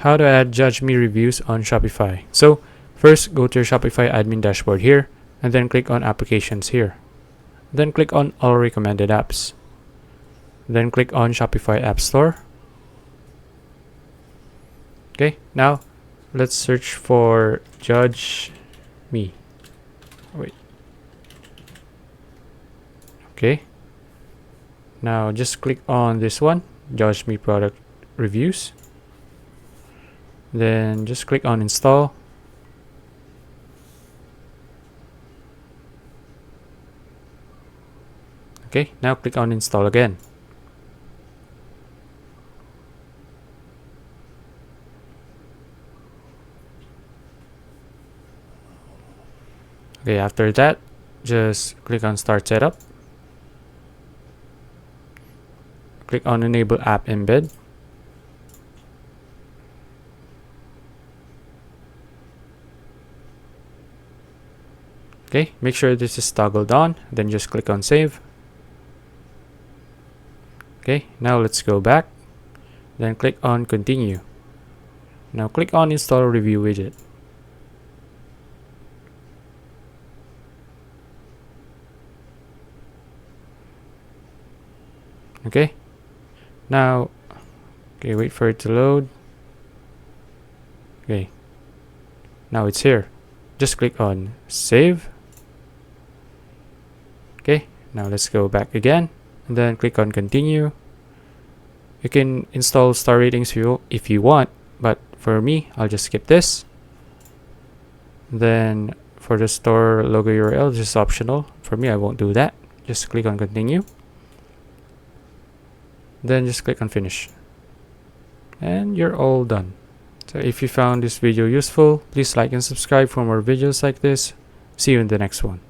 how to add Judge Me reviews on Shopify. So first, go to your Shopify admin dashboard here, and then click on Applications here. Then click on All Recommended Apps. Then click on Shopify App Store. Okay, now let's search for Judge Me. Wait. Okay. Now just click on this one, Judge Me Product Reviews. Then just click on Install. Okay, now click on Install again. Okay, after that, just click on Start Setup. Click on Enable App Embed. Okay, make sure this is toggled on, then just click on Save. Okay, now let's go back. Then click on Continue. Now click on Install Review Widget. Okay, now, okay, wait for it to load. Okay, now it's here. Just click on Save. Okay, now let's go back again, and then click on Continue. You can install star ratings if you want, but for me, I'll just skip this. Then for the store logo URL, this is optional. For me, I won't do that. Just click on Continue. Then just click on Finish. And you're all done. So if you found this video useful, please like and subscribe for more videos like this. See you in the next one.